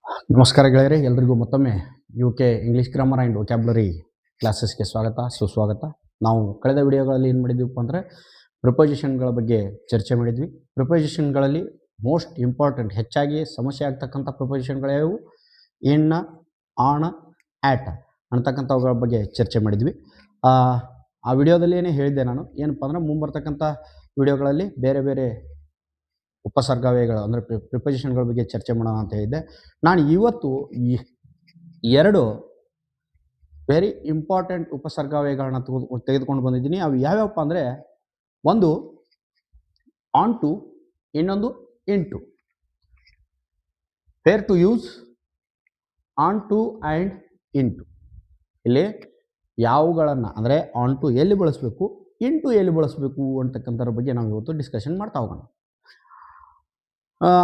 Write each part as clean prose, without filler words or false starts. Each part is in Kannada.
ನಮಸ್ಕಾರ ಗೆಳೆಯರೇ, ಎಲ್ರಿಗೂ ಮತ್ತೊಮ್ಮೆ UK English grammar and vocabulary ಕ್ಲಾಸಸ್ಗೆ ಸ್ವಾಗತ, ಸುಸ್ವಾಗತ. ನಾವು ಕಳೆದ ವಿಡಿಯೋಗಳಲ್ಲಿ ಏನು ಮಾಡಿದ್ವಿಪ್ಪ ಅಂದರೆ ಪ್ರಿಪೋಸಿಷನ್ಗಳ ಬಗ್ಗೆ ಚರ್ಚೆ ಮಾಡಿದ್ವಿ. ಪ್ರಿಪೋಸಿಷನ್ಗಳಲ್ಲಿ ಮೋಸ್ಟ್ ಇಂಪಾರ್ಟೆಂಟ್, ಹೆಚ್ಚಾಗಿ ಸಮಸ್ಯೆ ಆಗ್ತಕ್ಕಂಥ ಪ್ರಿಪೋಸಿಷನ್ಗಳು ಯಾವುವು? ಇನ್ನ, ಆಣ, ಆ್ಯಟ್ ಅಂತಕ್ಕಂಥವುಗಳ ಬಗ್ಗೆ ಚರ್ಚೆ ಮಾಡಿದ್ವಿ. ಆ ವಿಡಿಯೋದಲ್ಲಿ ಏನೇ ಹೇಳಿದ್ದೆ ನಾನು, ಏನಪ್ಪ ಅಂದರೆ ಮುಂಬರ್ತಕ್ಕಂಥ ವಿಡಿಯೋಗಳಲ್ಲಿ ಬೇರೆ ಬೇರೆ ಉಪಸರ್ಗವ್ಯಯಗಳು ಅಂದರೆ ಪ್ರಿಪೋಸಿಷನ್ಗಳ ಬಗ್ಗೆ ಚರ್ಚೆ ಮಾಡೋಣ ಅಂತ ಹೇಳಿದ್ದೆ. ನಾನು ಇವತ್ತು ಎರಡು ವೆರಿ ಇಂಪಾರ್ಟೆಂಟ್ ಉಪಸರ್ಗವ್ಯಯಗಳನ್ನ ತೆಗೆದುಕೊಂಡು ಬಂದಿದ್ದೀನಿ. ಅವು ಯಾವ್ಯಾವಪ್ಪ ಅಂದರೆ, ಒಂದು ಆನ್ ಟು, ಇನ್ನೊಂದು into. Where to use onto and into. ಇಲ್ಲಿ ಯಾವುಗಳನ್ನು ಅಂದರೆ ಆನ್ ಟು ಎಲ್ಲಿ ಬಳಸಬೇಕು, ಇನ್ ಟು ಎಲ್ಲಿ ಬಳಸಬೇಕು ಅಂತಕ್ಕಂಥದ್ರ ಬಗ್ಗೆ ನಾವು ಇವತ್ತು ಡಿಸ್ಕಷನ್ ಮಾಡ್ತಾ ಹೋಗೋಣ.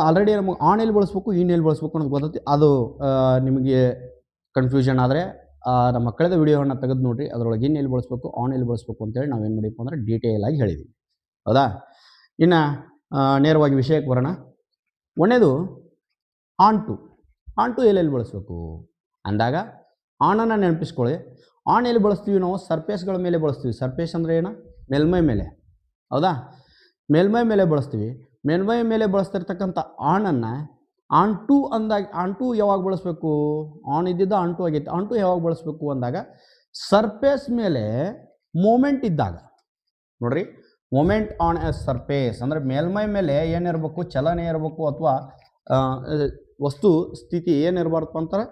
ಆಲ್ರೆಡಿ ನಮಗೆ ಆನ್ ಎಲ್ಲಿ ಬಳಸಬೇಕು, ಇನ್ ಎಲ್ಲಿ ಬಳಸಬೇಕು ಅನ್ನೋದು ಗೊತ್ತೈತಿ. ಅದು ನಿಮಗೆ ಕನ್ಫ್ಯೂಷನ್ ಆದರೆ ನಮ್ಮ ಕಳೆದ ವಿಡಿಯೋವನ್ನು ತೆಗೆದು ನೋಡಿರಿ. ಅದರೊಳಗೆ ಇನ್ ಎಲ್ಲಿ ಬಳಸಬೇಕು, ಆನ್ ಎಲ್ಲಿ ಬಳಸಬೇಕು ಅಂತೇಳಿ ನಾವೇನು ಮಾಡಿಪ್ಪ ಅಂದರೆ ಡೀಟೇಲ್ ಆಗಿ ಹೇಳಿದ್ವಿ, ಹೌದಾ? ಇನ್ನು ನೇರವಾಗಿ ವಿಷಯಕ್ಕೆ ಬರೋಣ. ಒಂದೇದು ಆನ್ ಟು. ಆನ್ ಟು ಎಲ್ಲೆಲ್ಲಿ ಬಳಸಬೇಕು ಅಂದಾಗ ಆನನ್ನು ನೆನಪಿಸ್ಕೊಳ್ಳಿ. ಆನ್ ಎಲ್ಲಿ ಬಳಸ್ತೀವಿ ನಾವು? ಸರ್ಫೇಸ್ಗಳ ಮೇಲೆ ಬಳಸ್ತೀವಿ. ಸರ್ಫೇಸ್ ಅಂದರೆ ಏನು? ಮೇಲ್ಮೈ ಮೇಲೆ, ಹೌದಾ? ಮೇಲ್ಮೈ ಮೇಲೆ ಬಳಸ್ತೀವಿ. ಮೇಲ್ಮೈ ಮೇಲೆ ಬಳಸ್ತಿರ್ತಕ್ಕಂಥ ಆನನ್ನು ಆನ್ ಟು ಅಂದಾಗ, ಆನ್ ಟು ಯಾವಾಗ ಬಳಸಬೇಕು? ಆನ್ ಇದ್ದಿದ್ದು ಆನ್ ಟು ಆಗೈತೆ. ಆನ್ ಟು ಯಾವಾಗ ಬಳಸಬೇಕು ಅಂದಾಗ ಸರ್ಫೇಸ್ ಮೇಲೆ ಮೂಮೆಂಟ್ ಇದ್ದಾಗ. ನೋಡ್ರಿ, ಮೂಮೆಂಟ್ ಆನ್ ಎ ಸರ್ಫೇಸ್ ಅಂದರೆ ಮೇಲ್ಮೈ ಮೇಲೆ ಏನಿರಬೇಕು? ಚಲನೆ ಇರಬೇಕು, ಅಥವಾ ವಸ್ತು ಸ್ಥಿತಿ ಏನಿರಬಾರ್ದು ಅಂತಾರೆ,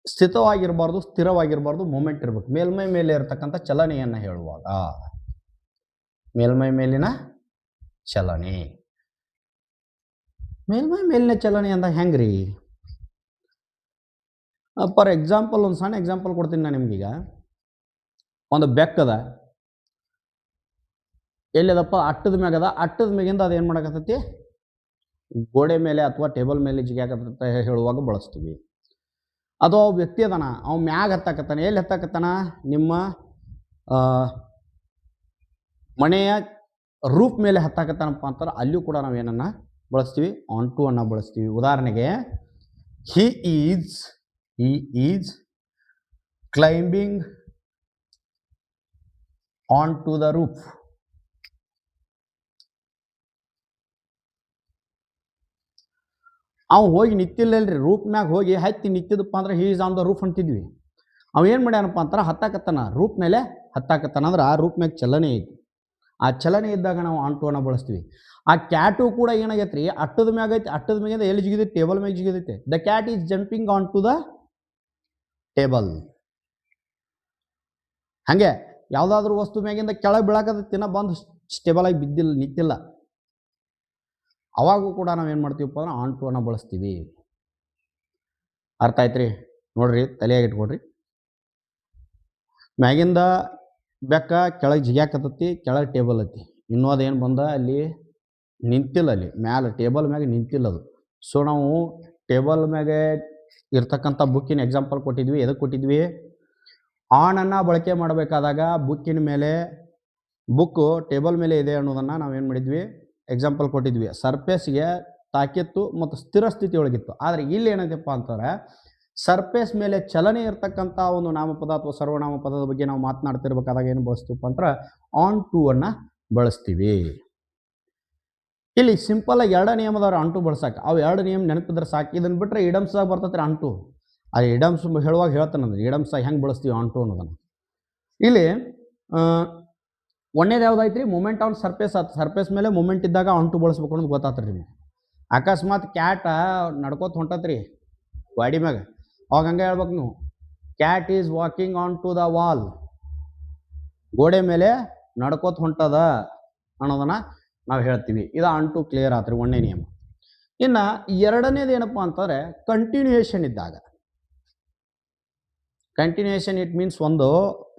ಸ್ಥಿತವಾಗಿರಬಾರ್ದು, ಸ್ಥಿರವಾಗಿರಬಾರ್ದು, ಮೂಮೆಂಟ್ ಇರಬೇಕು. ಮೇಲ್ಮೈ ಮೇಲೆ ಇರತಕ್ಕಂಥ ಚಲನೆಯನ್ನು ಹೇಳುವಾಗ, ಮೇಲ್ಮೈ ಮೇಲಿನ ಚಲನೆ. ಮೇಲ್ಮೈ ಮೇಲಿನ ಚಲನೆ ಅಂದಾಗ ಹೆಂಗ್ರಿ? ಫಾರ್ ಎಕ್ಸಾಂಪಲ್, ಒಂದು ಸಣ್ಣ ಎಕ್ಸಾಂಪಲ್ ಕೊಡ್ತೀನಿ ನಾನು ನಿಮ್ಗೀಗ. ಒಂದು ಬೆಕ್ಕದ ಎಲ್ಲಿದಪ್ಪ? ಅಟ್ಟದ ಮ್ಯಾಗದ. ಅಟ್ಟದ ಮ್ಯಾಗಿಂದ ಅದೇನು ಮಾಡಕತ್ತೈತಿ? ಗೋಡೆ ಮೇಲೆ ಅಥವಾ ಟೇಬಲ್ ಮೇಲೆ ಜಿಗ್ಯಾಕತ್ತ ಹೇಳುವಾಗ ಬಳಸ್ತೀವಿ. ಅಥವಾ ವ್ಯಕ್ತಿ ಅದಾನ, ಅವ ಮ್ಯಾಗ ಹತ್ತಾಕತ್ತಾನ. ಎಲ್ಲಿ ಹತ್ತಾಕತ್ತಾನ? ನಿಮ್ಮ ಮನೆಯ ರೂಫ್ ಮೇಲೆ ಹತ್ತಾಕತ್ತಾನಪ್ಪ ಅಂತಾರೆ, ಅಲ್ಲಿಯೂ ಕೂಡ ನಾವು ಏನನ್ನ ಬಳಸ್ತೀವಿ? ಆನ್ ಟು ಅನ್ನು ಬಳಸ್ತೀವಿ. ಉದಾಹರಣೆಗೆ, he is climbing on to the roof. ಅವ ಹೋಗಿ ನಿಂತಿಲ್ಲಲ್ರಿ, ರೂಫ್ ಮ್ಯಾಗ ಹೋಗಿ ಹತ್ತಿ ನಿಂತಿದ್ದಪ್ಪ ಅಂದ್ರೆ he is on the roof ಅಂತಿದ್ವಿ. ಅವ ಏನು ಮಾಡ್ಯಾನಪ್ಪ ಅಂತಾರೆ? ಹತ್ತಾಕತ್ತಾನ, ರೂಫ್ ಮೇಲೆ ಹತ್ತಾಕತ್ತಾನ ಅಂದ್ರೆ ಆ ರೂಫ್ ಮ್ಯಾಗ ಚಲನೆ ಐತಿ. ಆ ಚಲನೆ ಇದ್ದಾಗ ನಾವು ಆನ್ ಟು ಅನ್ನು ಬಳಸ್ತೀವಿ. ಆ ಕ್ಯಾಟು ಕೂಡ ಏನಾಗೈತೆ ರೀ? ಅಟ್ಟದ ಮ್ಯಾಗ ಐತಿ. ಅಟ್ಟದ ಮ್ಯಾಗಿಂದ ಎಲ್ಲಿ ಜಿಗಿದೈತಿ? ಟೇಬಲ್ ಮ್ಯಾಗ ಜಿಗಿದೈತೆ. The cat is jumping on to the table. ಹಾಗೆ ಯಾವುದಾದ್ರೂ ವಸ್ತು ಮ್ಯಾಗಿಂದ ಕೆಳಗೆ ಬೀಳಾಕತ್ತಿನ ಬಂದು ಸ್ಟೇಬಲ್ ಆಗಿ ಬಿದ್ದಿಲ್ಲ, ನಿಂತಿಲ್ಲ, ಅವಾಗೂ ಕೂಡ ನಾವೇನು ಮಾಡ್ತೀವಪ್ಪ ಅಂದ್ರೆ ಆನ್ ಟು ಅನ್ನು ಬಳಸ್ತೀವಿ. ಅರ್ಥ ಆಯ್ತು ರೀ? ನೋಡ್ರಿ, ತಲೆಯಾಗಿ ಇಟ್ಕೊಡ್ರಿ. ಮ್ಯಾಗಿಂದ ಬೆಕ್ಕ ಕೆಳಗೆ ಜಿಗ್ಯಾಕತ್ತತಿ, ಕೆಳಗೆ ಟೇಬಲ್ ಐತಿ. ಇನ್ನೂ ಅದೇನು ಬಂದ ಅಲ್ಲಿ ನಿಂತಿಲ್ಲ, ಅಲ್ಲಿ ಮ್ಯಾಲೆ ಟೇಬಲ್ ಮ್ಯಾಗೆ ನಿಂತಿಲ್ಲ ಅದು. ಸೊ ನಾವು ಟೇಬಲ್ ಮ್ಯಾಗೆ ಇರ್ತಕ್ಕಂಥ ಬುಕ್ಕಿನ ಎಕ್ಸಾಂಪಲ್ ಕೊಟ್ಟಿದ್ವಿ. ಎದಕ್ಕೆ ಕೊಟ್ಟಿದ್ವಿ? ಆನನ್ನು ಬಳಕೆ ಮಾಡಬೇಕಾದಾಗ ಬುಕ್ಕಿನ ಮೇಲೆ, ಬುಕ್ಕು ಟೇಬಲ್ ಮೇಲೆ ಇದೆ ಅನ್ನೋದನ್ನು ನಾವೇನು ಮಾಡಿದ್ವಿ? ಎಕ್ಸಾಂಪಲ್ ಕೊಟ್ಟಿದ್ವಿ. ಸರ್ಫೇಸ್ಗೆ ತಾಕಿತ್ತು ಮತ್ತು ಸ್ಥಿರ ಸ್ಥಿತಿ ಒಳಗಿತ್ತು. ಆದರೆ ಇಲ್ಲಿ ಏನೈತಪ್ಪ ಅಂತಾರೆ, ಸರ್ಫೇಸ್ ಮೇಲೆ ಚಲನೆ ಇರ್ತಕ್ಕಂಥ ಒಂದು ನಾಮಪದ ಅಥವಾ ಸರ್ವನಾಮ ಪದದ ಬಗ್ಗೆ ನಾವು ಮಾತನಾಡ್ತಿರ್ಬೇಕಾದಾಗ ಏನು ಬಳಸ್ತೀವಪ್ಪ ಅಂದ್ರೆ ಆನ್ ಟು ಅನ್ನು ಬಳಸ್ತೀವಿ. ಇಲ್ಲಿ ಸಿಂಪಲ್ ಆಗಿ ಎರಡು ನಿಯಮದವ್ರು ಆನ್ ಟು ಬಳಸಕ್ಕೆ. ಅವು ಎರಡು ನಿಯಮ ನೆನಪಿದ್ರೆ ಸಾಕು. ಇದನ್ನು ಬಿಟ್ಟರೆ ಇಡಮ್ಸ್ ಆಗಿ ಬರ್ತೈತೆ ಆನ್ ಟು. ಆ ಇಡಮ್ಸ್ ಹೇಳುವಾಗ ಹೇಳ್ತಾನಂದ್ರೆ ಇಡಮ್ಸ್ ಹೆಂಗೆ ಬಳಸ್ತೀವಿ ಆನ್ ಟು ಅನ್ನೋದನ್ನು. ಇಲ್ಲಿ ಒಂದೇದು ಯಾವ್ದಾಯ್ತು ರೀ? Movement on surface. ಸರ್ಫೇಸ್ ಮೇಲೆ ಮೂಮೆಂಟ್ ಇದ್ದಾಗ ಆನ್ ಟು ಬಳಸ್ಬೇಕು ಅನ್ನೋದು ಗೊತ್ತಾತ್ರಿ ನಿಮಗೆ. ಅಕಸ್ಮಾತ್ ಕ್ಯಾಟ ನಡ್ಕೋತ ಹೊಂಟತ್ರಿ ಗಾಡಿ ಮ್ಯಾಗ, ಅವಾಗ ಹಂಗೆ ಹೇಳ್ಬೇಕು ನೀವು, cat is walking on to the wall. ಗೋಡೆ ಮೇಲೆ ನಡ್ಕೋತ ಹೊಂಟದ ಅನ್ನೋದನ್ನ ನಾವು ಹೇಳ್ತೀವಿ. ಇದು ಆನ್ ಟು ಕ್ಲಿಯರ್ ಆತ್ರಿ, ಒಂದನೇ ನಿಯಮ. ಇನ್ನು ಎರಡನೇದು ಏನಪ್ಪ ಅಂತಂದರೆ ಕಂಟಿನ್ಯೂಯೇಷನ್ ಇದ್ದಾಗ. ಕಂಟಿನ್ಯೂಯೇಷನ್ ಇಟ್ ಮೀನ್ಸ್ ಒಂದು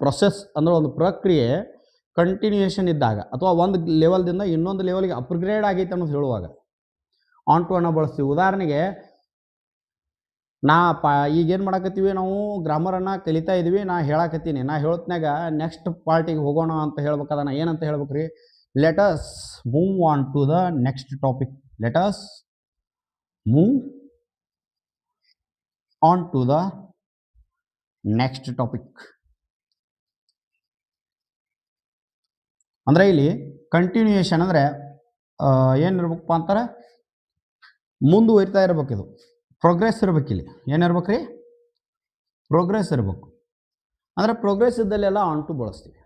ಪ್ರೊಸೆಸ್ ಅಂದರೆ ಒಂದು ಪ್ರಕ್ರಿಯೆ ಕಂಟಿನ್ಯೂಯೇಷನ್ ಇದ್ದಾಗ, ಅಥವಾ ಒಂದು ಲೆವೆಲ್ದಿಂದ ಇನ್ನೊಂದು ಲೆವೆಲ್ಗೆ ಅಪ್ಗ್ರೇಡ್ ಆಗೈತೆ ಅನ್ನೋದು ಹೇಳುವಾಗ ಆನ್ ಟು ಅನ್ನು ಬಳಸ್ತೀವಿ. ಉದಾಹರಣೆಗೆ, ಈಗೇನು ಮಾಡಕತ್ತೀವಿ ನಾವು? ಗ್ರಾಮರನ್ನು ಕಲಿತಾ ಇದ್ವಿ. ನಾ ಹೇಳಕತ್ತೀನಿ, ನಾ ಹೇಳತ್ನಾಗ ನೆಕ್ಸ್ಟ್ ಪಾರ್ಟಿಗೆ ಹೋಗೋಣ ಅಂತ ಹೇಳ್ಬೇಕಾದ ನಾ ಏನಂತ ಹೇಳ್ಬೇಕು ರೀ? Let us move on to the next topic. Let us move on to the next topic. ಅಂದರೆ ಇಲ್ಲಿ ಕಂಟಿನ್ಯೂಯೇಷನ್ ಅಂದರೆ ಏನಿರ್ಬೇಕಪ್ಪ ಅಂತಾರೆ, ಮುಂದುವರಿತಾ ಇರ್ಬೇಕು. ಇದು ಪ್ರೋಗ್ರೆಸ್ ಇರ್ಬೇಕು. ಇಲ್ಲಿ ಏನಿರ್ಬೇಕು ರೀ, ಪ್ರೋಗ್ರೆಸ್ ಇರಬೇಕು. ಅಂದರೆ ಪ್ರೋಗ್ರೆಸ್ ಇದ್ದಲ್ಲೆಲ್ಲ ಆನ್ ಟು ಬಳಸ್ತೀವಿ.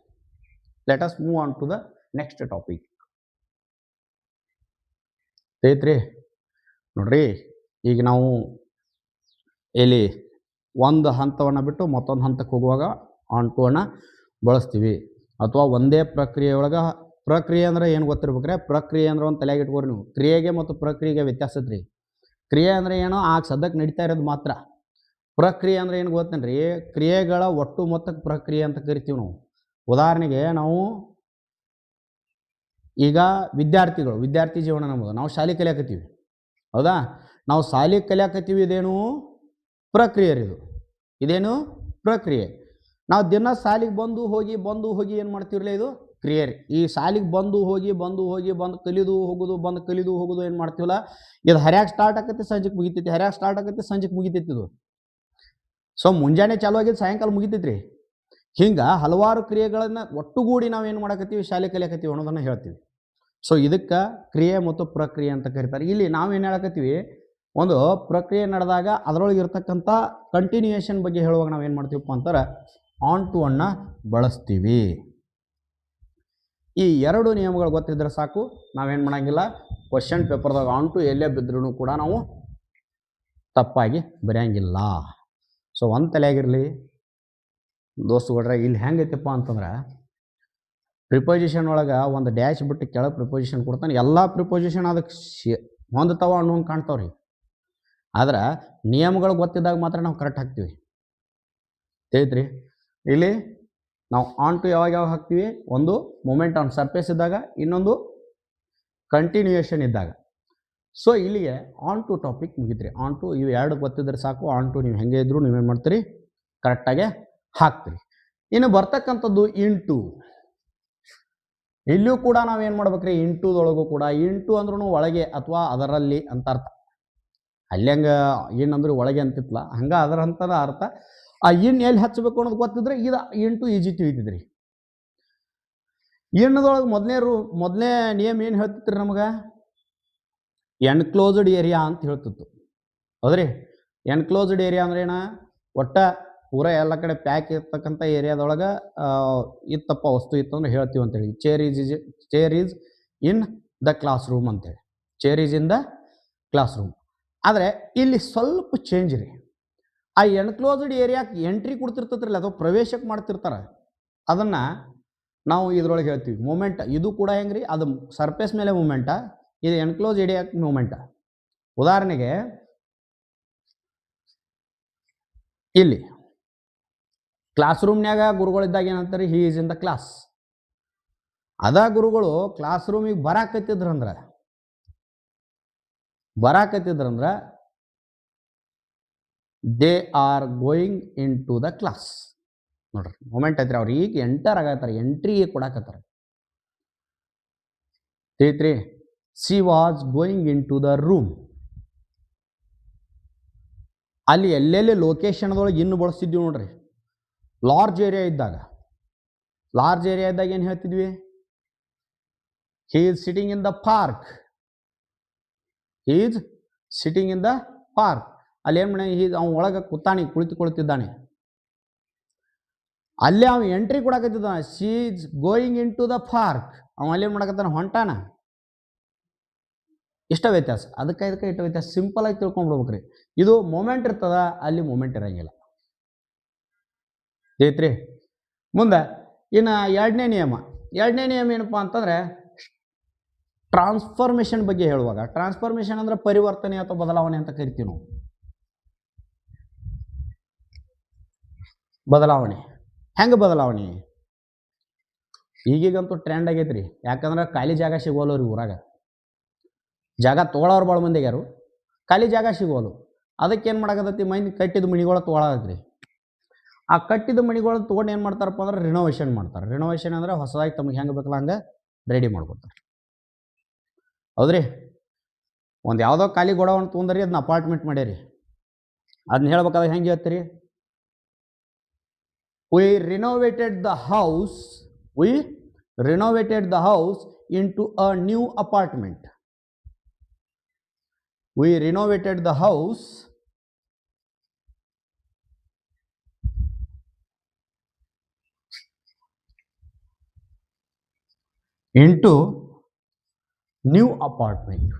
Let us move on to the next topic. ಐತ್ರಿ ನೋಡ್ರಿ, ಈಗ ನಾವು ಇಲ್ಲಿ ಒಂದು ಹಂತವನ್ನು ಬಿಟ್ಟು ಮತ್ತೊಂದು ಹಂತಕ್ಕೆ ಹೋಗುವಾಗ ಆನ್ ಟು ಅನ್ನು ಬಳಸ್ತೀವಿ. ಅಥವಾ ಒಂದೇ ಪ್ರಕ್ರಿಯೆ ಒಳಗೆ, ಪ್ರಕ್ರಿಯೆ ಅಂದರೆ ಏನು ಗೊತ್ತಿರ್ಬೇಕ್ರೆ, ಪ್ರಕ್ರಿಯೆ ಅಂದ್ರೆ ಒಂದು ತಲೆಯಾಗಿ ಇಟ್ಕೋರಿ ನೀವು. ಕ್ರಿಯೆಗೆ ಮತ್ತು ಪ್ರಕ್ರಿಯೆಗೆ ವ್ಯತ್ಯಾಸ ಐತ್ರಿ. ಕ್ರಿಯೆ ಅಂದರೆ ಏನೋ ಆಗ ಸದ್ಯಕ್ಕೆ ನಡೀತಾ ಇರೋದು ಮಾತ್ರ. ಪ್ರಕ್ರಿಯೆ ಅಂದರೆ ಏನು ಗೊತ್ತೇನ್ರಿ, ಕ್ರಿಯೆಗಳ ಒಟ್ಟು ಮೊತ್ತಕ್ಕೆ ಪ್ರಕ್ರಿಯೆ ಅಂತ ಕರಿತೀವಿ ನಾವು. ಉದಾಹರಣೆಗೆ ನಾವು ಈಗ ವಿದ್ಯಾರ್ಥಿ ಜೀವನ ನಮ್ಮದು, ನಾವು ಶಾಲೆ ಕಲಿಯಾಕತ್ತೀವಿ, ಹೌದಾ? ನಾವು ಶಾಲೆ ಕಲಿಯಾಕತ್ತೀವಿ, ಇದೇನು ಪ್ರಕ್ರಿಯೆ ರೀ. ಇದೇನು ಪ್ರಕ್ರಿಯೆ. ನಾವು ದಿನ ಶಾಲೆಗೆ ಬಂದು ಹೋಗಿ ಏನು ಮಾಡ್ತೀವ್ರಲ್ಲ, ಇದು ಕ್ರಿಯೆ ರೀ. ಈ ಶಾಲೆಗೆ ಬಂದು ಹೋಗಿ ಕಲಿದು ಹೋಗೋದು ಏನು ಮಾಡ್ತೀವಲ್ಲ, ಇದು ಹರ್ಯಾಗ ಸ್ಟಾರ್ಟ್ ಆಕೈತಿ, ಸಂಜೆಗೆ ಮುಗಿತೈತಿ, ಹರ್ಯಾಗ ಸ್ಟಾರ್ಟ್ ಆಕೈತಿ, ಸಂಜೆಗೆ ಮುಗಿತೈತಿ. ಇದು ಸೊ ಮುಂಜಾನೆ ಚಾಲು ಆಗಿದ್ದು ಸಾಯಂಕಾಲ ಮುಗಿತೈತ್ರಿ. ಹಿಂಗೆ ಹಲವಾರು ಕ್ರಿಯೆಗಳನ್ನು ಒಟ್ಟುಗೂಡಿ ನಾವೇನು ಮಾಡಕತ್ತೀವಿ, ಶಾಲೆ ಕಲಿಯಾಕತ್ತೀವಿ ಅನ್ನೋದನ್ನು ಹೇಳ್ತೀವಿ. ಸೊ ಇದಕ್ಕೆ ಕ್ರಿಯೆ ಮತ್ತು ಪ್ರಕ್ರಿಯೆ ಅಂತ ಕರೀತಾರೆ. ಇಲ್ಲಿ ನಾವೇನು ಹೇಳಕತ್ತೀವಿ, ಒಂದು ಪ್ರಕ್ರಿಯೆ ನಡೆದಾಗ ಅದರೊಳಗೆ ಇರ್ತಕ್ಕಂಥ ಕಂಟಿನ್ಯೂಯೇಷನ್ ಬಗ್ಗೆ ಹೇಳುವಾಗ ನಾವೇನು ಮಾಡ್ತೀವಪ್ಪ ಅಂತಾರೆ, ಆನ್ ಟು ಅನ್ನು ಬಳಸ್ತೀವಿ. ಈ ಎರಡು ನಿಯಮಗಳು ಗೊತ್ತಿದ್ರೆ ಸಾಕು, ನಾವೇನು ಮಾಡೋಂಗಿಲ್ಲ, ಕ್ವಶನ್ ಪೇಪರ್ದಾಗ ಆನ್ ಟು ಎಲ್ಲೇ ಬಿದ್ದರೂ ಕೂಡ ನಾವು ತಪ್ಪಾಗಿ ಬರೆಯೋಂಗಿಲ್ಲ. ಸೊ ಒಂದು ತಲೆಯಾಗಿರಲಿ ದೋಸ್ತುಗಳ್ರೆ. ಇಲ್ಲಿ ಹೆಂಗೈತಪ್ಪ ಅಂತಂದ್ರೆ, ಪ್ರಿಪೋಸಿಷನ್ ಒಳಗೆ ಒಂದು ಡ್ಯಾಶ್ ಬಿಟ್ಟು ಕೆಳಗೆ ಪ್ರಿಪೋಸಿಷನ್ ಕೊಡ್ತಾನೆ. ಎಲ್ಲ ಪ್ರಿಪೋಸಿಷನ್ ಅದಕ್ಕೆ ಹೊಂದ್ತಾವ ಅನ್ನೋಂಗೆ ಕಾಣ್ತಾವ್ರಿ. ಆದ್ರೆ ನಿಯಮಗಳು ಗೊತ್ತಿದ್ದಾಗ ಮಾತ್ರ ನಾವು ಕರೆಕ್ಟ್ ಹಾಕ್ತೀವಿ. ತಿಳಿತ್ರಿ? ಇಲ್ಲಿ ನಾವು ಆನ್ ಟು ಯಾವಾಗ ಹಾಕ್ತೀವಿ, ಒಂದು ಮೂಮೆಂಟ್ ಆನ್ ಸರ್ಫೇಸ್ ಇದ್ದಾಗ, ಇನ್ನೊಂದು ಕಂಟಿನ್ಯೂಯೇಷನ್ ಇದ್ದಾಗ. ಸೊ ಇಲ್ಲಿಗೆ ಆನ್ ಟು ಟಾಪಿಕ್ ಮುಗಿದ್ರಿ. ಆನ್ ಟು ಇವು ಎರಡು ಗೊತ್ತಿದ್ರೆ ಸಾಕು, ಆನ್ ಟು ನೀವು ಹೆಂಗೆ ಇದ್ರು ನೀವೇನು ಮಾಡ್ತೀರಿ, ಕರೆಕ್ಟಾಗೆ ಹಾಕ್ತೀರಿ. ಇನ್ನು ಬರ್ತಕ್ಕಂಥದ್ದು ಇಂಟು. ಇಲ್ಲಿಯೂ ಕೂಡ ನಾವೇನು ಮಾಡ್ಬೇಕ್ರಿ, ಇಂಟುದೊಳಗೂ ಕೂಡ, ಇಂಟು ಅಂದ್ರೂ ಒಳಗೆ ಅಥವಾ ಅದರಲ್ಲಿ ಅಂತ ಅರ್ಥ. ಅಲ್ಲಿ ಹಂಗೆ ಏನಂದ್ರೆ ಒಳಗೆ ಅಂತಿತ್ತಲ್ಲ, ಹಂಗೆ ಅದರ ಅಂತದ ಅರ್ಥ. ಆ ಎಲ್ಲಿ ಹಚ್ಚಬೇಕು ಅನ್ನೋದು ಗೊತ್ತಿದ್ರೆ ಇದು ಇಂಟು ಈಜಿ ತಿಳಿತಿದ್ರಿ. ಇನ್ನದೊಳಗೆ ಮೊದಲನೇ ನಿಯಮ ಏನು ಹೇಳ್ತಿತ್ರಿ ನಮಗೆ, ಎನ್ಕ್ಲೋಸ್ಡ್ ಏರಿಯಾ ಅಂತ ಹೇಳ್ತಿತ್ತು. ಹೌದ್ರಿ? ಎನ್ಕ್ಲೋಸ್ಡ್ ಏರಿಯಾ ಅಂದ್ರೆ ಏನ, ಒಟ್ಟ ಪೂರ ಎಲ್ಲ ಕಡೆ ಪ್ಯಾಕ್ ಇರ್ತಕ್ಕಂಥ ಏರಿಯಾದೊಳಗೆ ಇತ್ತಪ್ಪ ವಸ್ತು ಇತ್ತು ಅಂದ್ರೆ ಹೇಳ್ತೀವಿ ಅಂತೇಳಿ. Chair is in the class room ಅಂತೇಳಿ. Chair is in the class room. ಆದರೆ ಇಲ್ಲಿ ಸ್ವಲ್ಪ ಚೇಂಜ್ ರೀ. ಆ ಎನ್ಕ್ಲೋಸ್ಡ್ ಏರಿಯಾಕ್ಕೆ ಎಂಟ್ರಿ ಕೊಡ್ತಿರ್ತೈತ್ರಲ್ಲ, ಅಥವಾ ಪ್ರವೇಶಕ್ಕೆ ಮಾಡ್ತಿರ್ತಾರೆ, ಅದನ್ನು ನಾವು ಇದ್ರೊಳಗೆ ಹೇಳ್ತೀವಿ ಮೂಮೆಂಟ್. ಇದು ಕೂಡ ಹೆಂಗ್ರಿ, ಅದು ಸರ್ಫೇಸ್ ಮೇಲೆ ಮೂಮೆಂಟ, ಇದು ಎನ್ಕ್ಲೋಸ್ ಏರಿಯಾಕ್ಕೆ ಮೂಮೆಂಟ. ಉದಾಹರಣೆಗೆ ಇಲ್ಲಿ ಕ್ಲಾಸ್ ರೂಮ್ನ್ಯಾಗ ಗುರುಗಳಿದ್ದಾಗ ಏನಂತಾರೆ, he is in the class. ಅದ ಗುರುಗಳು ಕ್ಲಾಸ್ ರೂಮಿಗೆ ಬರಾಕತ್ತಿದ್ರಂದ್ರೆ they are going in to the class. ನೋಡ್ರಿ, ಮೂಮೆಂಟ್ ಐತ್ರಿ. ಅವ್ರು ಈಗ ಎಂಟರ್ ಆಗತ್ತಾರೆ, ಎಂಟ್ರಿ ಕೊಡಾಕತ್ತಾರೆ. ತಿಳಿತ್ರಿ? She was going in to the room. ಅಲ್ಲಿ ಎಲ್ಲೆಲ್ಲಿ ಲೊಕೇಶನ್ದೊಳಗೆ ಇನ್ನು ಬಳಸ್ತಿದ್ವಿ ನೋಡ್ರಿ. ಲಾರ್ಜ್ ಏರಿಯಾ ಇದ್ದಾಗ ಏನು ಹೇಳ್ತಿದ್ವಿ, he is sitting in the park. ಅಲ್ಲಿ ಏನು ಮಾಡಿ, ಅವ್ನು ಒಳಗೆ ಕುಳಿತುಕೊಳ್ತಿದ್ದಾನೆ. ಅಲ್ಲೇ ಅವ್ನು ಎಂಟ್ರಿ ಕೊಡಕತ್ತಿದ್ದಾನೆ. She is going in to the park. ಅವ ಅಲ್ಲೇನು ಮಾಡಕತ್ತಾನ, ಹೊಂಟಾನ. ಇಷ್ಟ ವ್ಯತ್ಯಾಸ. ಅದಕ್ಕೆ ಇಷ್ಟ ವ್ಯತ್ಯಾಸ ಸಿಂಪಲ್ ಆಗಿ ತಿಳ್ಕೊಂಡ್ಬಿಡ್ಬೇಕ್ರಿ. ಇದು ಮೂಮೆಂಟ್ ಇರ್ತದ, ಅಲ್ಲಿ ಮೂಮೆಂಟ್ ಇರಂಗಿಲ್ಲ. ಐತ್ರಿ? ಮುಂದೆ ಇನ್ನು ಎರಡನೇ ನಿಯಮ ಏನಪ್ಪ ಅಂತಂದ್ರೆ, ಟ್ರಾನ್ಸ್ಫಾರ್ಮೇಷನ್ ಬಗ್ಗೆ ಹೇಳುವಾಗ, ಟ್ರಾನ್ಸ್ಫಾರ್ಮೇಷನ್ ಅಂದ್ರೆ ಪರಿವರ್ತನೆ ಅಥವಾ ಬದಲಾವಣೆ ಅಂತ ಕರಿತೀವಿ ನಾವು. ಬದಲಾವಣೆ ಹೆಂಗೆ ಬದಲಾವಣೆ? ಈಗೀಗಂತೂ ಟ್ರೆಂಡ್ ಆಗೈತ್ರಿ. ಯಾಕಂದ್ರೆ ಖಾಲಿ ಜಾಗ ಸಿಗೋಲ್ಲವ್ರಿ ಊರಾಗ. ಜಾಗ ತೊಗೊಳೋರು ಭಾಳ ಮಂದಿ ಆಗ್ಯಾರು, ಖಾಲಿ ಜಾಗ ಸಿಗೋಲು. ಅದಕ್ಕೆ ಏನು ಮಾಡಕತ್ತೈತಿ, ಮಂದಿ ಕಟ್ಟಿದ ಮಣಿಗಳು ತೊಗೊಳತ್ರಿ. ಆ ಕಟ್ಟಿದ ಮಣಿಗಳು ತೊಗೊಂಡು ಏನು ಮಾಡ್ತಾರಪ್ಪ ಅಂದ್ರೆ ರಿನೋವೇಷನ್ ಮಾಡ್ತಾರೆ. ರಿನೋವೇಷನ್ ಅಂದ್ರೆ ಹೊಸದಾಗಿ ತಮಗೆ ಹೆಂಗೆ ಬೇಕಲ್ಲ ಹಂಗೆ ರೆಡಿ ಮಾಡ್ಕೊತಾರೆ. ಹೌದ್ರಿ? ಒಂದು ಯಾವುದೋ ಖಾಲಿ ಗೋಡೌನ್ ತೊಗೊಂಡ್ರಿ, ಅದನ್ನ ಅಪಾರ್ಟ್ಮೆಂಟ್ ಮಾಡ್ಯಾರಿ. ಅದನ್ನ ಹೇಳ್ಬೇಕಾದ್ರೆ ಹೆಂಗೆ ಹೇಳ್ತೀರಿ? We renovated the house. We renovated the house into a new apartment. We renovated the house into new apartment.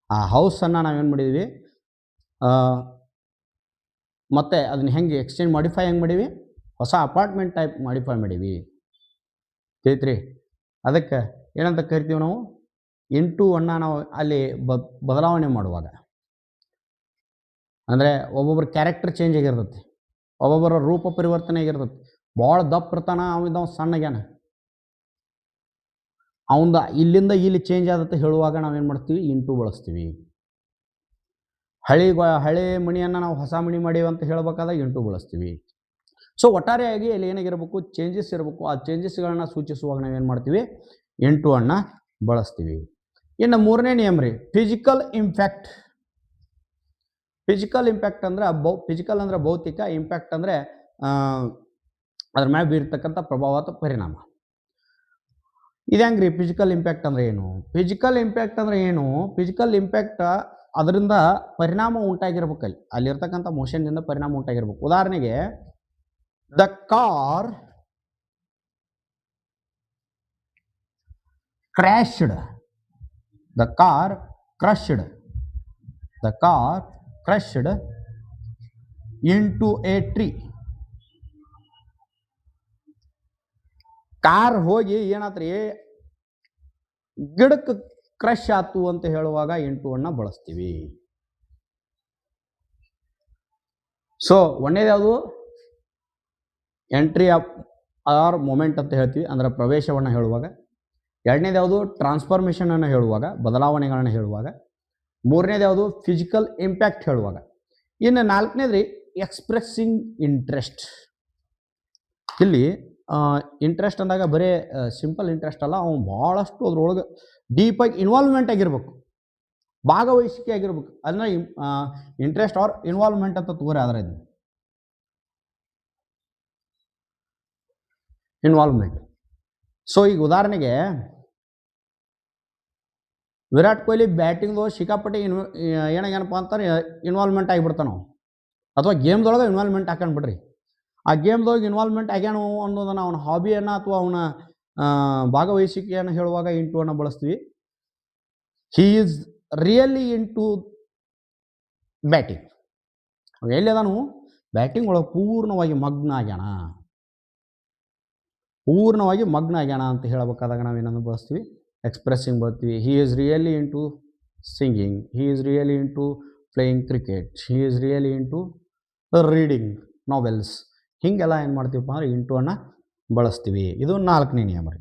ಆ ಹೌಸನ್ನು ನಾವೇನು ಮಾಡಿದ್ವಿ, ಮತ್ತೆ ಅದನ್ನ ಹೆಂಗೆ ಎಕ್ಸ್ಚೇಂಜ್ ಮಾಡಿಫೈ ಹೆಂಗೆ ಮಾಡೀವಿ, ಹೊಸ ಅಪಾರ್ಟ್ಮೆಂಟ್ ಟೈಪ್ ಮಾಡಿಫೈ ಮಾಡೀವಿ. ತಿಳಿತ್ರಿ? ಅದಕ್ಕೆ ಏನಂತ ಕರಿತೀವಿ ನಾವು, ಇಂಟು ಅನ್ನು ನಾವು ಅಲ್ಲಿ ಬದಲಾವಣೆ ಮಾಡುವಾಗ, ಅಂದರೆ ಒಬ್ಬೊಬ್ಬರ ಕ್ಯಾರೆಕ್ಟರ್ ಚೇಂಜ್ ಆಗಿರ್ತೈತಿ, ಒಬ್ಬೊಬ್ಬರ ರೂಪ ಪರಿವರ್ತನೆ ಆಗಿರ್ತೈತಿ. ಭಾಳ ದಪ್ಪ ಇರ್ತಾನ, ಅವಿಂದ ಸಣ್ಣಗ್ಯಾನ, ಅವಂದ ಇಲ್ಲಿಂದ ಇಲ್ಲಿ ಚೇಂಜ್ ಆದತ್ತೆ ಹೇಳುವಾಗ ನಾವೇನು ಮಾಡ್ತೀವಿ, ಇಂಟು ಬಳಸ್ತೀವಿ. ಹಳೆ ಮಣಿಯನ್ನು ನಾವು ಹೊಸ ಮಣಿ ಮಾಡೀವಿ ಅಂತ ಹೇಳಬೇಕಾದಾಗ ಇಂಟು ಬಳಸ್ತೀವಿ. ಸೊ ಒಟ್ಟಾರೆಯಾಗಿ ಇಲ್ಲಿ ಏನಾಗಿರ್ಬೇಕು, ಚೇಂಜಸ್ ಇರಬೇಕು. ಆ ಚೇಂಜಸ್ಗಳನ್ನು ಸೂಚಿಸುವಾಗ ನಾವೇನು ಮಾಡ್ತೀವಿ, ಇಂಟು ಅನ್ನು ಬಳಸ್ತೀವಿ. ಇನ್ನು ಮೂರನೇ ನಿಯಮ ರೀ, ಫಿಸಿಕಲ್ ಇಂಪ್ಯಾಕ್ಟ್. ಫಿಸಿಕಲ್ ಇಂಪ್ಯಾಕ್ಟ್ ಅಂದ್ರೆ ಫಿಸಿಕಲ್ ಅಂದ್ರೆ ಭೌತಿಕ, ಇಂಪ್ಯಾಕ್ಟ್ ಅಂದರೆ ಅದ್ರ ಮ್ಯಾಗ ಬೀರ್ತಕ್ಕಂಥ ಪ್ರಭಾವ ಅಥವಾ ಪರಿಣಾಮ. ಇದು ಹೆಂಗೆ ರೀ? ಫಿಸಿಕಲ್ ಇಂಪ್ಯಾಕ್ಟ್ ಅಂದರೆ ಏನು? ಫಿಸಿಕಲ್ ಇಂಪ್ಯಾಕ್ಟ್ ಅಂದರೆ ಏನು? ಫಿಸಿಕಲ್ ಇಂಪ್ಯಾಕ್ಟ್ ಅದರಿಂದ ಪರಿಣಾಮ ಉಂಟಾಗಿರ್ಬೇಕಲ್ಲಿ, ಅಲ್ಲಿರ್ತಕ್ಕಂಥ ಮೋಷನ್ನಿಂದ ಪರಿಣಾಮ ಉಂಟಾಗಿರ್ಬೇಕು. ಉದಾಹರಣೆಗೆ, the car crashed. The car crashed. The car crashed into a tree. Car ಹೋಗಿ ಏನಾತ್ರಿ, ಗಿಡಕ್ಕೆ ಕ್ರಶ್ ಆತು ಅಂತ ಹೇಳುವಾಗ ಇಂಟು ಅನ್ನು ಬಳಸ್ತೀವಿ. ಸೊ ಒಂದೇದು ಯಾವುದು, ಎಂಟ್ರಿ ಆಫ್ ಆರ್ ಮೂಮೆಂಟ್ ಅಂತ ಹೇಳ್ತೀವಿ, ಅಂದರೆ ಪ್ರವೇಶವನ್ನು ಹೇಳುವಾಗ. ಎರಡನೇದು ಯಾವುದು, ಟ್ರಾನ್ಸ್ಫಾರ್ಮೇಷನ್ ಅನ್ನು ಹೇಳುವಾಗ, ಬದಲಾವಣೆಗಳನ್ನು ಹೇಳುವಾಗ. ಮೂರನೇದು ಯಾವುದು, ಫಿಸಿಕಲ್ ಇಂಪ್ಯಾಕ್ಟ್ ಹೇಳುವಾಗ. ಇನ್ನು ನಾಲ್ಕನೇದು ರೀ, ಎಕ್ಸ್ಪ್ರೆಸ್ಸಿಂಗ್ ಇಂಟ್ರೆಸ್ಟ್. ಇಲ್ಲಿ ಇಂಟ್ರೆಸ್ಟ್ ಅಂದಾಗ ಬರೀ ಸಿಂಪಲ್ ಇಂಟ್ರೆಸ್ಟ್ ಅಲ್ಲ, ಅವನು ಭಾಳಷ್ಟು ಅದ್ರೊಳಗೆ ಡೀಪಾಗಿ ಇನ್ವಾಲ್ವ್ಮೆಂಟ್ ಆಗಿರ್ಬೇಕು, ಭಾಗವಹಿಸಿಕೆ ಆಗಿರ್ಬೇಕು. ಅದನ್ನ ಇಂಟ್ರೆಸ್ಟ್ ಆರ್ ಇನ್ವಾಲ್ವ್ಮೆಂಟ್ ಅಂತ ತಗೋರಿ. ಆದರೆ ಇದು ಇನ್ವಾಲ್ವ್ಮೆಂಟ್. ಸೊ ಈಗ ಉದಾಹರಣೆಗೆ, ವಿರಾಟ್ ಕೊಹ್ಲಿ ಬ್ಯಾಟಿಂಗ್ದು ಸಿಕ್ಕಾಪಟ್ಟೆ ಏನಾಗೇನಪ್ಪ ಅಂತಾರೆ, ಇನ್ವಾಲ್ವ್ಮೆಂಟ್ ಆಗಿಬಿಡ್ತಾನೆ ನಾವು. ಅಥವಾ ಗೇಮ್ದೊಳಗೆ ಇನ್ವಾಲ್ವ್ಮೆಂಟ್ ಹಾಕೊಂಡ್ಬಿಡ್ರಿ. ಆ ಗೇಮ್ದೊಳಗೆ ಇನ್ವಾಲ್ವ್ಮೆಂಟ್ ಆಗ್ಯಾನು ಅನ್ನೋದನ್ನು ಅವನ ಹಾಬಿಯನ್ನು ಅಥವಾ ಅವನ ಭಾಗವಹಿಸಿಕೆಯನ್ನು ಹೇಳುವಾಗ ಇಂಟು ಅನ್ನು ಬಳಸ್ತೀವಿ. He is really into batting. ಎಲ್ಲಿ ಅದಾನು, ಬ್ಯಾಟಿಂಗ್ ಒಳಗೆ ಪೂರ್ಣವಾಗಿ ಮಗ್ನ ಆಗ್ಯಾನ, ಪೂರ್ಣವಾಗಿ ಮಗ್ನ ಆಗ್ಯಾನ ಅಂತ ಹೇಳಬೇಕಾದಾಗ ನಾವೇನನ್ನು ಬಳಸ್ತೀವಿ, ಎಕ್ಸ್ಪ್ರೆಸ್ಸಿಂಗ್ ಬರ್ತೀವಿ. He is really into singing, he is really into playing cricket, he is really into reading novels. ಹೀಗೆಲ್ಲ ಏನು ಮಾಡ್ತೀವಪ್ಪ ಅಂದರೆ ಇಂಟು ಅನ್ನು ಬಳಸ್ತೀವಿ. ಇದು ನಾಲ್ಕನೇ ನಿಯಮ ರೀ.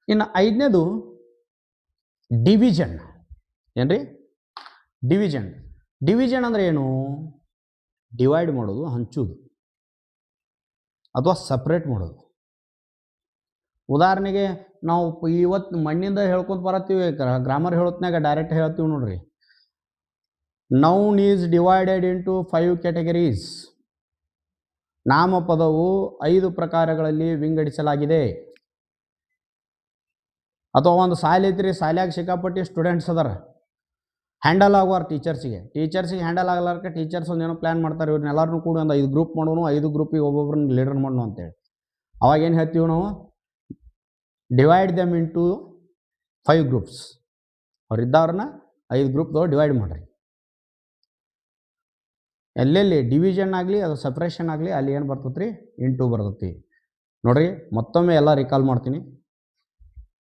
ಇನ್ನು ಐದನೇದು ಡಿವಿಷನ್. ಏನು ರೀ? ಡಿವಿಷನ್. ಡಿವಿಷನ್ ಅಂದರೆ ಏನು? ಡಿವೈಡ್ ಮಾಡೋದು, ಹಂಚೋದು ಅಥವಾ ಸಪ್ರೇಟ್ ಮಾಡೋದು. ಉದಾಹರಣೆಗೆ ನಾವು ಇವತ್ತು ಮಣ್ಣಿಂದ ಹೇಳ್ಕೊಂತ ಬರತ್ತೀವಿ, ಗ್ರಾಮರ್ ಹೇಳೋತ್ನಾಗ ಡೈರೆಕ್ಟ್ ಹೇಳ್ತೀವಿ ನೋಡ್ರಿ. Noun is divided into 5 categories. ನಾಮಪದವು 5 ಪ್ರಕಾರಗಳಲ್ಲಿ ವಿಂಗಡಿಸಲಾಗಿದೆ. ಅಥವಾ ಒಂದು ಶಾಲೆ ಐತ್ರಿ, ಶಾಲ್ಯಾಗ ಸಿಕ್ಕಾಪಟ್ಟಿ ಸ್ಟೂಡೆಂಟ್ಸ್ ಅದಾರ, ಹ್ಯಾಂಡಲ್ ಆಗುವಾರ ಟೀಚರ್ಸಿಗೆ ಹ್ಯಾಂಡಲ್ ಆಗ್ಲಾರ್ಕ ಟೀಚರ್ಸ್ ಒಂದು ಏನೋ ಪ್ಲ್ಯಾನ್ ಮಾಡ್ತಾರೆ, ಇವ್ರನ್ನೆಲ್ಲರೂ ಕೂಡ ಒಂದು 5 ಗ್ರೂಪ್ ಮಾಡೋನು, 5 ಗ್ರೂಪಿಗೆ ಒಬ್ಬೊಬ್ರನ್ನ ಲೀಡರ್ ಮಾಡೋನು ಅಂತೇಳಿ. ಅವಾಗ ಏನು ಹೇಳ್ತೀವಿ ನಾವು, ಡಿವೈಡ್ ದೆಮ್ ಇಂಟು 5 ಗ್ರೂಪ್ಸ್. ಅವ್ರಿದ್ದವ್ರನ್ನ 5 ಗ್ರೂಪ್ದವ್ರು ಡಿವೈಡ್ ಮಾಡಿರಿ. ಎಲ್ಲೆಲ್ಲಿ ಡಿವಿಷನ್ ಆಗಲಿ ಅದು ಸಪ್ರೇಷನ್ ಆಗಲಿ ಅಲ್ಲಿ ಏನು ಬರ್ತೈತೆ ರೀ, ಇಂಟು ಬರ್ತೈತಿ ನೋಡ್ರಿ. ಮತ್ತೊಮ್ಮೆ ಎಲ್ಲ ರಿಕಾಲ್ ಮಾಡ್ತೀನಿ.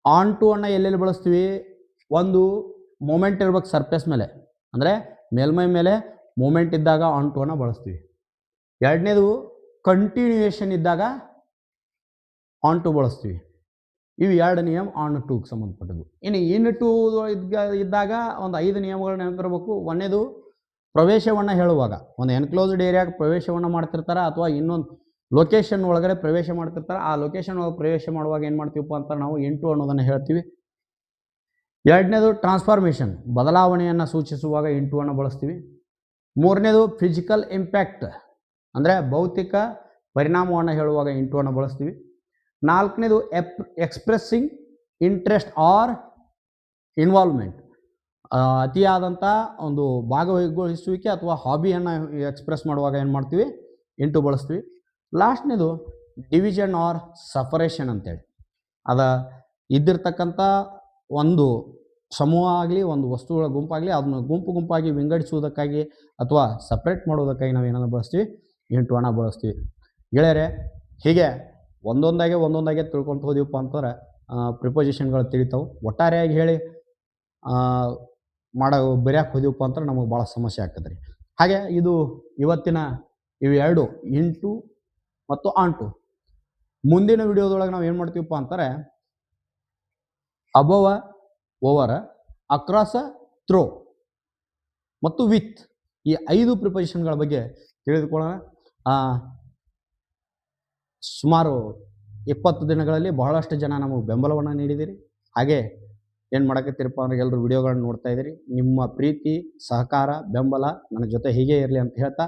ಆನ್ ಟು ಅನ್ನು ಎಲ್ಲೆಲ್ಲಿ ಬಳಸ್ತೀವಿ? ಒಂದು ಮೂಮೆಂಟ್ ಇರ್ಬೇಕು ಸರ್ಫೇಸ್ ಮೇಲೆ, ಅಂದರೆ ಮೇಲ್ಮೈ ಮೇಲೆ ಮೂಮೆಂಟ್ ಇದ್ದಾಗ ಆನ್ ಟು ಅನ್ನು ಬಳಸ್ತೀವಿ. ಎರಡನೇದು ಕಂಟಿನ್ಯೂಯೇಷನ್ ಇದ್ದಾಗ ಆನ್ ಟು ಬಳಸ್ತೀವಿ. ಇವು 2 ನಿಯಮ ಆನ್ ಟುಗೆ ಸಂಬಂಧಪಟ್ಟದ್ದು. ಇನ್ನು ಟು ಇದ್ದಾಗ ಒಂದು 5 ನಿಯಮಗಳನ್ನ ನೆನಪಿರಬೇಕು. ಒಂದೇದು ಪ್ರವೇಶವನ್ನು ಹೇಳುವಾಗ, ಒಂದು ಎನ್ಕ್ಲೋಸ್ಡ್ ಏರಿಯಾಗೆ ಪ್ರವೇಶವನ್ನು ಮಾಡ್ತಿರ್ತಾರೆ ಅಥವಾ ಇನ್ನೊಂದು ಲೊಕೇಶನ್ ಒಳಗಡೆ ಪ್ರವೇಶ ಮಾಡ್ತಿರ್ತಾರೆ. ಆ ಲೊಕೇಶನ್ ಒಳಗೆ ಪ್ರವೇಶ ಮಾಡುವಾಗ ಏನು ಮಾಡ್ತೀವಪ್ಪ ಅಂತ ನಾವು ಇಂಟು ಅನ್ನೋದನ್ನು ಹೇಳ್ತೀವಿ. ಎರಡನೇದು ಟ್ರಾನ್ಸ್ಫಾರ್ಮೇಷನ್, ಬದಲಾವಣೆಯನ್ನು ಸೂಚಿಸುವಾಗ ಇಂಟು ಅನ್ನು ಬಳಸ್ತೀವಿ. ಮೂರನೇದು ಫಿಸಿಕಲ್ ಇಂಪ್ಯಾಕ್ಟ್ ಅಂದರೆ ಭೌತಿಕ ಪರಿಣಾಮವನ್ನು ಹೇಳುವಾಗ ಇಂಟು ಅನ್ನು ಬಳಸ್ತೀವಿ. ನಾಲ್ಕನೇದು ಎಕ್ಸ್ಪ್ರೆಸ್ಸಿಂಗ್ ಇಂಟ್ರೆಸ್ಟ್ ಆರ್ ಇನ್ವಾಲ್ವ್ಮೆಂಟ್, ಅತಿಯಾದಂಥ ಒಂದು ಭಾಗವಹಿಸುವಿಕೆ ಅಥವಾ ಹಾಬಿಯನ್ನು ಎಕ್ಸ್ಪ್ರೆಸ್ ಮಾಡುವಾಗ ಏನು ಮಾಡ್ತೀವಿ, ಇಂಟು ಬಳಸ್ತೀವಿ. ಲಾಸ್ಟ್ನೇದು ಡಿವಿಷನ್ ಆರ್ ಸಪರೇಷನ್ ಅಂತೇಳಿ, ಅದ ಇದ್ದಿರ್ತಕ್ಕಂಥ ಒಂದು ಸಮೂಹ ಆಗಲಿ ಒಂದು ವಸ್ತುಗಳ ಗುಂಪಾಗಲಿ ಅದನ್ನು ಗುಂಪಾಗಿ ವಿಂಗಡಿಸುವುದಕ್ಕಾಗಿ ಅಥವಾ ಸಪ್ರೇಟ್ ಮಾಡೋದಕ್ಕಾಗಿ ನಾವು ಏನನ್ನು ಬಳಸ್ತೀವಿ, ಇಂಟು ಅನ್ನು ಬಳಸ್ತೀವಿ. ಗೆಳೆಯರೆ, ಹೀಗೆ ಒಂದೊಂದಾಗೆ ತಿಳ್ಕೊಳ್ತಾ ಹೋದಿವಪ್ಪ ಅಂತಂದ್ರೆ ಪ್ರಿಪೋಸಿಷನ್ಗಳು ತಿಳಿತಾವೆ. ಒಟ್ಟಾರೆಯಾಗಿ ಹೇಳಿ ಬರೆಯಕ್ಕೆ ಹೋದಿವಪ್ಪ ಅಂದ್ರೆ ನಮಗೆ ಭಾಳ ಸಮಸ್ಯೆ ಆಗ್ತದೆ ರೀ. ಹಾಗೆ ಇದು ಇವತ್ತಿನ ಇವೆರಡು ಇಂಟು ಮತ್ತು ಆಂಟು. ಮುಂದಿನ ವಿಡಿಯೋದೊಳಗೆ ನಾವು ಏನು ಮಾಡ್ತೀವಪ್ಪ ಅಂತಾರೆ, ಅಬವ, ಓವರ, ಅಕ್ರಾಸ, ಥ್ರೋ ಮತ್ತು ವಿತ್, ಈ 5 ಪ್ರಿಪೋಸಿಷನ್ಗಳ ಬಗ್ಗೆ ತಿಳಿದುಕೊಳ್ಳೋಣ. ಸುಮಾರು 20 ದಿನಗಳಲ್ಲಿ ಬಹಳಷ್ಟು ಜನ ನಮಗೆ ಬೆಂಬಲವನ್ನು ನೀಡಿದ್ದೀರಿ. ಹಾಗೆ ಏನು ಮಾಡಕತ್ತೀರಪ್ಪ ಅಂದ್ರೆ ಎಲ್ಲರೂ ವಿಡಿಯೋಗಳನ್ನ ನೋಡ್ತಾ ಇದ್ದೀರಿ. ನಿಮ್ಮ ಪ್ರೀತಿ, ಸಹಕಾರ, ಬೆಂಬಲ ನನ್ನ ಜೊತೆ ಹೀಗೆ ಇರಲಿ ಅಂತ ಹೇಳ್ತಾ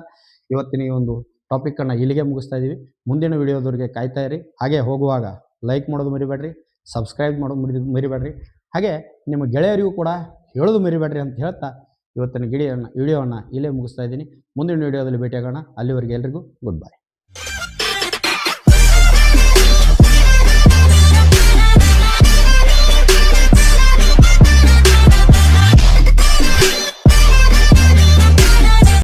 ಇವತ್ತಿನ ಈ ಒಂದು ಟಾಪಿಕನ್ನು ಇಲ್ಲಿಗೆ ಮುಗಿಸ್ತಾ ಇದ್ದೀವಿ. ಮುಂದಿನ ವಿಡಿಯೋದವರೆಗೆ ಕಾಯ್ತಾ ಇರಿ. ಹಾಗೆ ಹೋಗುವಾಗ ಲೈಕ್ ಮಾಡೋದು ಮರಿಬೇಡ್ರಿ, ಸಬ್ಸ್ಕ್ರೈಬ್ ಮಾಡೋದು ಮರಿಬೇಡ್ರಿ. ಹಾಗೆ ನಿಮ್ಮ ಗೆಳೆಯರಿಗೂ ಕೂಡ ಹೇಳೋದು ಮರಿಬೇಡ್ರಿ ಅಂತ ಹೇಳ್ತಾ ಇವತ್ತಿನ ವಿಡಿಯೋವನ್ನು ಇಲ್ಲೇ ಮುಗಿಸ್ತಾ ಇದ್ದೀನಿ. ಮುಂದಿನ ವಿಡಿಯೋದಲ್ಲಿ ಭೇಟಿಯಾಗೋಣ. ಅಲ್ಲಿವರೆಗೆ ಎಲ್ರಿಗೂ ಗುಡ್ ಬೈ.